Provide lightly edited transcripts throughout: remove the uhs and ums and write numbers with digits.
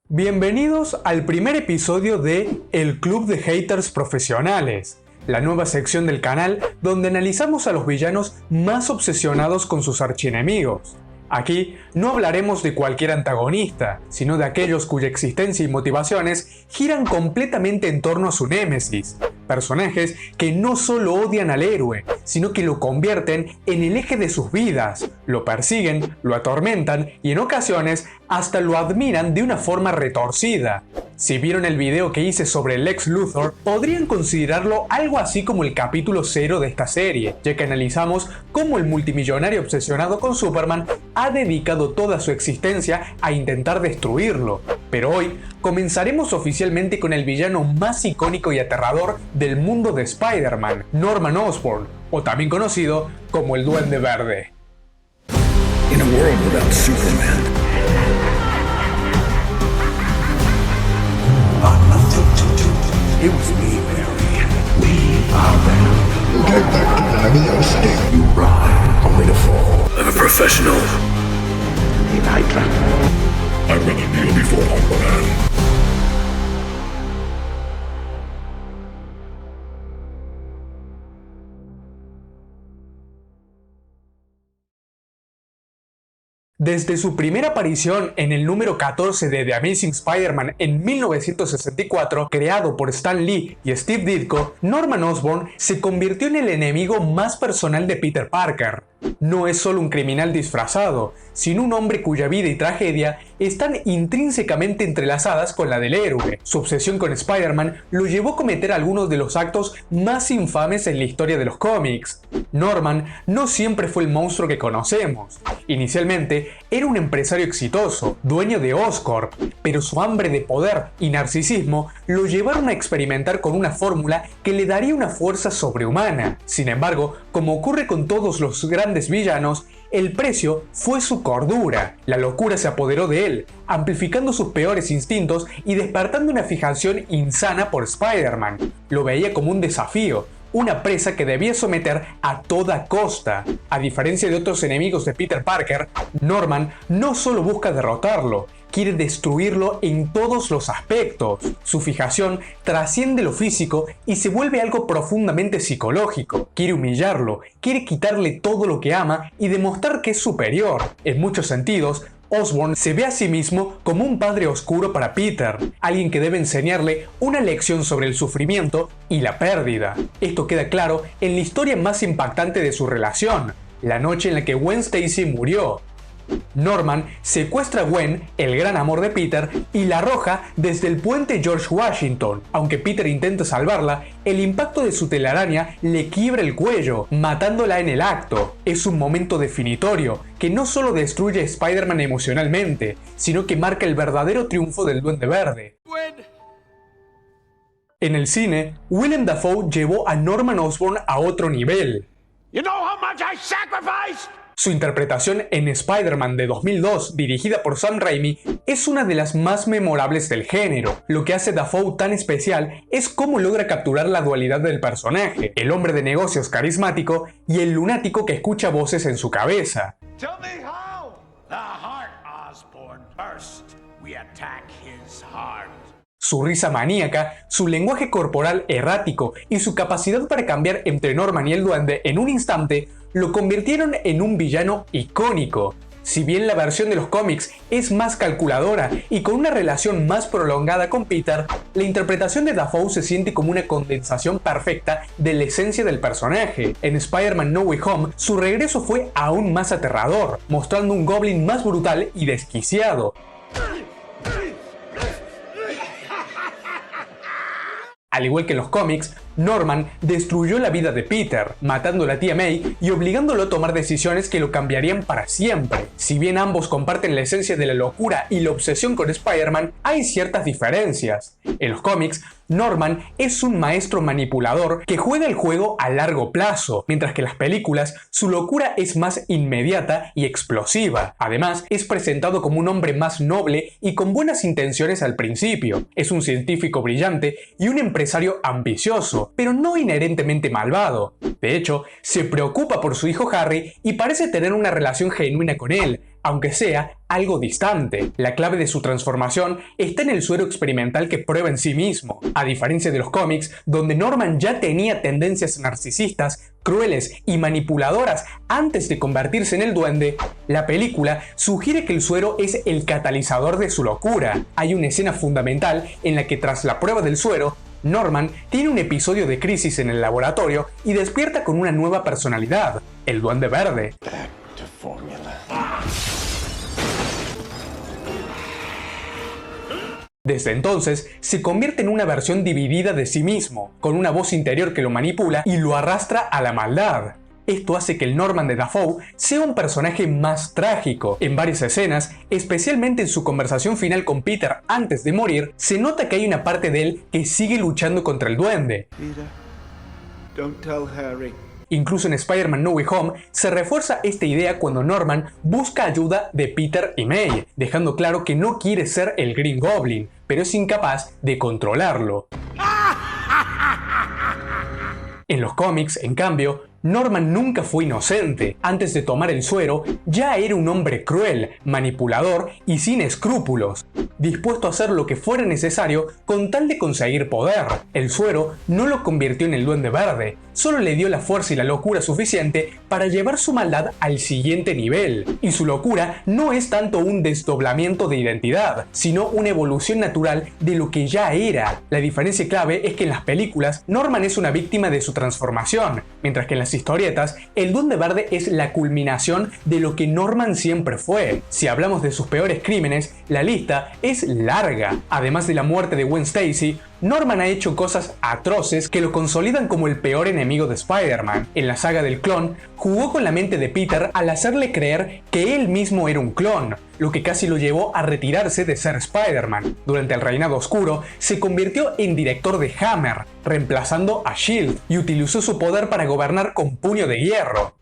Bienvenidos al primer episodio de El Club de Haters Profesionales, la nueva sección del canal donde analizamos a los villanos más obsesionados con sus archienemigos. Aquí no hablaremos de cualquier antagonista, sino de aquellos cuya existencia y motivaciones giran completamente en torno a su némesis. Personajes que no solo odian al héroe, sino que lo convierten en el eje de sus vidas, lo persiguen, lo atormentan y en ocasiones hasta lo admiran de una forma retorcida. Si vieron el video que hice sobre Lex Luthor, podrían considerarlo algo así como el capítulo 0 de esta serie, ya que analizamos cómo el multimillonario obsesionado con Superman ha dedicado toda su existencia a intentar destruirlo. Pero hoy comenzaremos oficialmente con el villano más icónico y aterrador del mundo de Spider-Man, Norman Osborn, o también conocido como el Duende Verde. In a world without Superman, It was me, Barry. We are them. get back to having your stick. You ride only to fall. I'm a professional. In Hydra. I'd rather kneel before Aquaman. Desde su primera aparición en el número 14 de The Amazing Spider-Man en 1964, creado por Stan Lee y Steve Ditko, Norman Osborn se convirtió en el enemigo más personal de Peter Parker. No es solo un criminal disfrazado, sino un hombre cuya vida y tragedia están intrínsecamente entrelazadas con la del héroe. Su obsesión con Spider-Man lo llevó a cometer algunos de los actos más infames en la historia de los cómics. Norman no siempre fue el monstruo que conocemos. Inicialmente era un empresario exitoso, dueño de Oscorp, pero su hambre de poder y narcisismo lo llevaron a experimentar con una fórmula que le daría una fuerza sobrehumana. Sin embargo, como ocurre con todos los grandes villanos, el precio fue su cordura. La locura se apoderó de él, amplificando sus peores instintos y despertando una fijación insana por Spider-Man. Lo veía como un desafío, una presa que debía someter a toda costa. A diferencia de otros enemigos de Peter Parker, Norman no solo busca derrotarlo, quiere destruirlo en todos los aspectos. Su fijación trasciende lo físico y se vuelve algo profundamente psicológico. Quiere humillarlo, quiere quitarle todo lo que ama y demostrar que es superior. En muchos sentidos, Osborn se ve a sí mismo como un padre oscuro para Peter, alguien que debe enseñarle una lección sobre el sufrimiento y la pérdida. Esto queda claro en la historia más impactante de su relación, la noche en la que Gwen Stacy murió. Norman secuestra a Gwen, el gran amor de Peter, y la arroja desde el puente George Washington. Aunque Peter intenta salvarla, el impacto de su telaraña le quiebra el cuello, matándola en el acto. Es un momento definitorio que no solo destruye a Spider-Man emocionalmente, sino que marca el verdadero triunfo del Duende Verde. En el cine, Willem Dafoe llevó a Norman Osborn a otro nivel. You know how much I sacrificed? Su interpretación en Spider-Man de 2002, dirigida por Sam Raimi, es una de las más memorables del género. Lo que hace Dafoe tan especial es cómo logra capturar la dualidad del personaje, el hombre de negocios carismático y el lunático que escucha voces en su cabeza. Tell me how. The heart, Osborn. First, we attack his heart. Su risa maníaca, su lenguaje corporal errático y su capacidad para cambiar entre Norman y el Duende en un instante lo convirtieron en un villano icónico. Si bien la versión de los cómics es más calculadora y con una relación más prolongada con Peter, la interpretación de Dafoe se siente como una condensación perfecta de la esencia del personaje. En Spider-Man No Way Home, su regreso fue aún más aterrador, mostrando un Goblin más brutal y desquiciado. Al igual que en los cómics, Norman destruyó la vida de Peter, matando a la tía May y obligándolo a tomar decisiones que lo cambiarían para siempre. Si bien ambos comparten la esencia de la locura y la obsesión con Spider-Man, hay ciertas diferencias. En los cómics, Norman es un maestro manipulador que juega el juego a largo plazo, mientras que en las películas su locura es más inmediata y explosiva. Además, es presentado como un hombre más noble y con buenas intenciones al principio. Es un científico brillante y un empresario ambicioso, pero no inherentemente malvado. De hecho, se preocupa por su hijo Harry y parece tener una relación genuina con él, aunque sea algo distante. La clave de su transformación está en el suero experimental que prueba en sí mismo. A diferencia de los cómics, donde Norman ya tenía tendencias narcisistas, crueles y manipuladoras antes de convertirse en el duende, la película sugiere que el suero es el catalizador de su locura. Hay una escena fundamental en la que tras la prueba del suero, Norman tiene un episodio de crisis en el laboratorio y despierta con una nueva personalidad, el Duende Verde. Desde entonces, se convierte en una versión dividida de sí mismo, con una voz interior que lo manipula y lo arrastra a la maldad. Esto hace que el Norman de Dafoe sea un personaje más trágico. En varias escenas, especialmente en su conversación final con Peter antes de morir, se nota que hay una parte de él que sigue luchando contra el duende. Peter, don't tell Harry. Incluso en Spider-Man No Way Home se refuerza esta idea cuando Norman busca ayuda de Peter y May, dejando claro que no quiere ser el Green Goblin, pero es incapaz de controlarlo. En los cómics, en cambio, Norman nunca fue inocente. Antes de tomar el suero, ya era un hombre cruel, manipulador y sin escrúpulos, dispuesto a hacer lo que fuera necesario con tal de conseguir poder. El suero no lo convirtió en el Duende Verde, solo le dio la fuerza y la locura suficiente para llevar su maldad al siguiente nivel. Y su locura no es tanto un desdoblamiento de identidad, sino una evolución natural de lo que ya era. La diferencia clave es que en las películas, Norman es una víctima de su transformación, mientras que en las historietas, el Duende Verde es la culminación de lo que Norman siempre fue. Si hablamos de sus peores crímenes, la lista es larga. Además de la muerte de Gwen Stacy, Norman ha hecho cosas atroces que lo consolidan como el peor enemigo de Spider-Man. En la saga del clon, jugó con la mente de Peter al hacerle creer que él mismo era un clon, lo que casi lo llevó a retirarse de ser Spider-Man. Durante el Reinado Oscuro, se convirtió en director de Hammer, reemplazando a S.H.I.E.L.D., y utilizó su poder para gobernar con puño de hierro.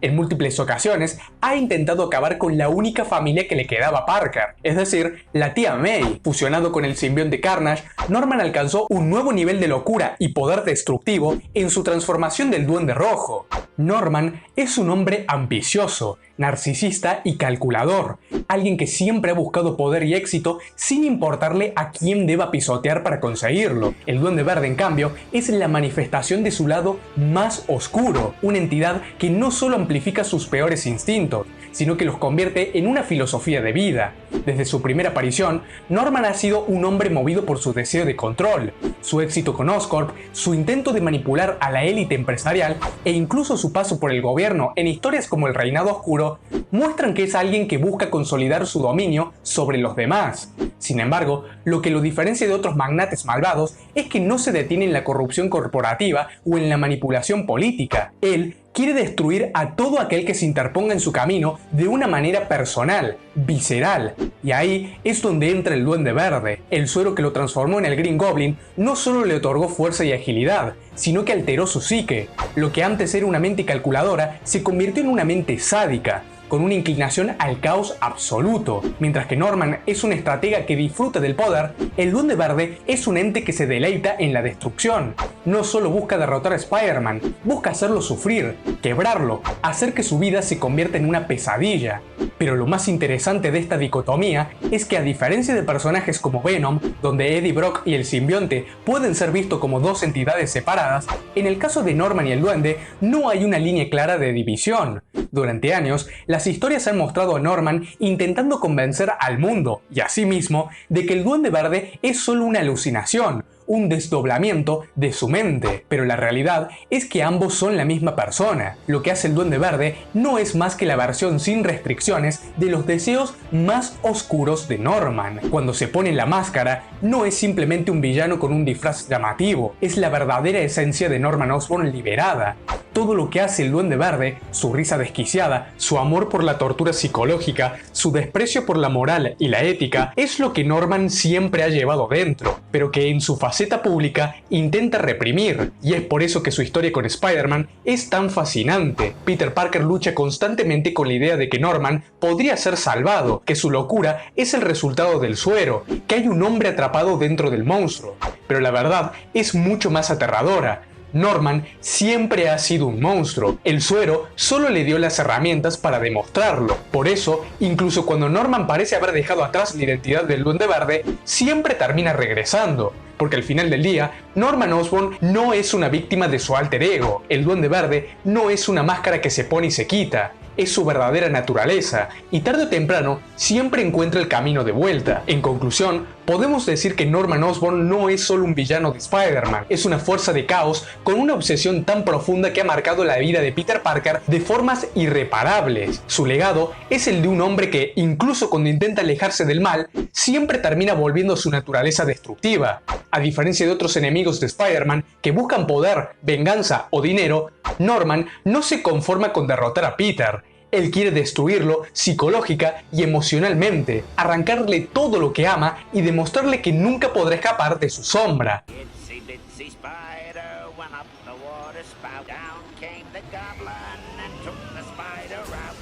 En múltiples ocasiones ha intentado acabar con la única familia que le quedaba a Parker, es decir, la tía May. Fusionado con el simbionte Carnage, Norman alcanzó un nuevo nivel de locura y poder destructivo en su transformación del Duende Rojo. Norman es un hombre ambicioso, narcisista y calculador, alguien que siempre ha buscado poder y éxito sin importarle a quién deba pisotear para conseguirlo. El Duende Verde, en cambio, es la manifestación de su lado más oscuro, una entidad que no solo amplifica sus peores instintos, sino que los convierte en una filosofía de vida. Desde su primera aparición, Norman ha sido un hombre movido por su deseo de control. Su éxito con Oscorp, su intento de manipular a la élite empresarial e incluso su paso por el gobierno en historias como El Reinado Oscuro muestran que es alguien que busca consolidar su dominio sobre los demás. Sin embargo, lo que lo diferencia de otros magnates malvados es que no se detiene en la corrupción corporativa o en la manipulación política. Él quiere destruir a todo aquel que se interponga en su camino de una manera personal, visceral. Y ahí es donde entra el Duende Verde. El suero que lo transformó en el Green Goblin no solo le otorgó fuerza y agilidad, sino que alteró su psique. Lo que antes era una mente calculadora se convirtió en una mente sádica, con una inclinación al caos absoluto. Mientras que Norman es un estratega que disfruta del poder, el Duende Verde es un ente que se deleita en la destrucción. No solo busca derrotar a Spider-Man, busca hacerlo sufrir, quebrarlo, hacer que su vida se convierta en una pesadilla. Pero lo más interesante de esta dicotomía es que, a diferencia de personajes como Venom, donde Eddie Brock y el simbionte pueden ser vistos como dos entidades separadas, en el caso de Norman y el Duende no hay una línea clara de división. Durante años, las historias han mostrado a Norman intentando convencer al mundo y a sí mismo de que el Duende Verde es solo una alucinación, un desdoblamiento de su mente, pero la realidad es que ambos son la misma persona. Lo que hace el Duende Verde no es más que la versión sin restricciones de los deseos más oscuros de Norman. Cuando se pone la máscara, no es simplemente un villano con un disfraz llamativo, es la verdadera esencia de Norman Osborn liberada. Todo lo que hace el Duende Verde, su risa desquiciada, su amor por la tortura psicológica, su desprecio por la moral y la ética, es lo que Norman siempre ha llevado dentro, pero que en su faceta pública intenta reprimir, y es por eso que su historia con Spider-Man es tan fascinante. Peter Parker lucha constantemente con la idea de que Norman podría ser salvado, que su locura es el resultado del suero, que hay un hombre atrapado dentro del monstruo, pero la verdad es mucho más aterradora. Norman siempre ha sido un monstruo. El suero solo le dio las herramientas para demostrarlo. Por eso, incluso cuando Norman parece haber dejado atrás la identidad del Duende Verde, siempre termina regresando. Porque al final del día, Norman Osborn no es una víctima de su alter ego. El Duende Verde no es una máscara que se pone y se quita. Es su verdadera naturaleza, y tarde o temprano siempre encuentra el camino de vuelta. En conclusión, podemos decir que Norman Osborn no es solo un villano de Spider-Man, es una fuerza de caos con una obsesión tan profunda que ha marcado la vida de Peter Parker de formas irreparables. Su legado es el de un hombre que, incluso cuando intenta alejarse del mal, siempre termina volviendo a su naturaleza destructiva. A diferencia de otros enemigos de Spider-Man que buscan poder, venganza o dinero, Norman no se conforma con derrotar a Peter. Él quiere destruirlo psicológica y emocionalmente, arrancarle todo lo que ama y demostrarle que nunca podrá escapar de su sombra.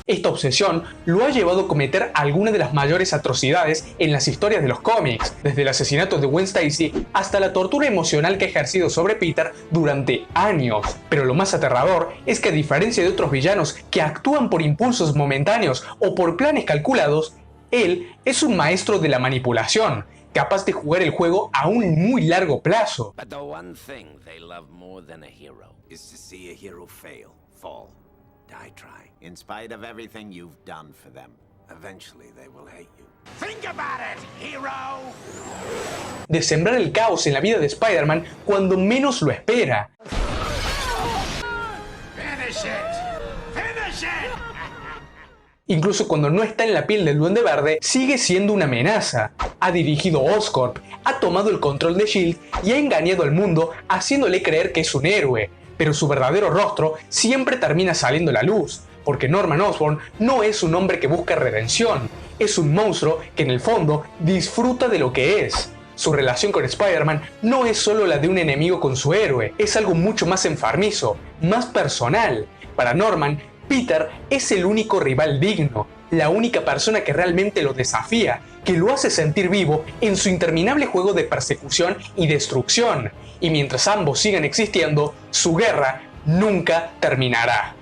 Esta obsesión lo ha llevado a cometer algunas de las mayores atrocidades en las historias de los cómics, desde el asesinato de Gwen Stacy hasta la tortura emocional que ha ejercido sobre Peter durante años. Pero lo más aterrador es que, a diferencia de otros villanos que actúan por impulsos momentáneos o por planes calculados, él es un maestro de la manipulación, capaz de jugar el juego a un muy largo plazo. But the one thing they love more than a hero is to see a hero fail, fall, die trying. In spite of everything you've done for them, eventually they will hate you. Think about it, hero! De sembrar el caos en la vida de Spider-Man cuando menos lo espera. Finish it! Finish it! Incluso cuando no está en la piel del Duende Verde, sigue siendo una amenaza. Ha dirigido Oscorp, ha tomado el control de S.H.I.E.L.D. y ha engañado al mundo haciéndole creer que es un héroe. Pero su verdadero rostro siempre termina saliendo a la luz, porque Norman Osborn no es un hombre que busca redención, es un monstruo que en el fondo disfruta de lo que es. Su relación con Spider-Man no es solo la de un enemigo con su héroe, es algo mucho más enfermizo, más personal. Para Norman, Peter es el único rival digno, la única persona que realmente lo desafía, que lo hace sentir vivo en su interminable juego de persecución y destrucción. Y mientras ambos sigan existiendo, su guerra nunca terminará.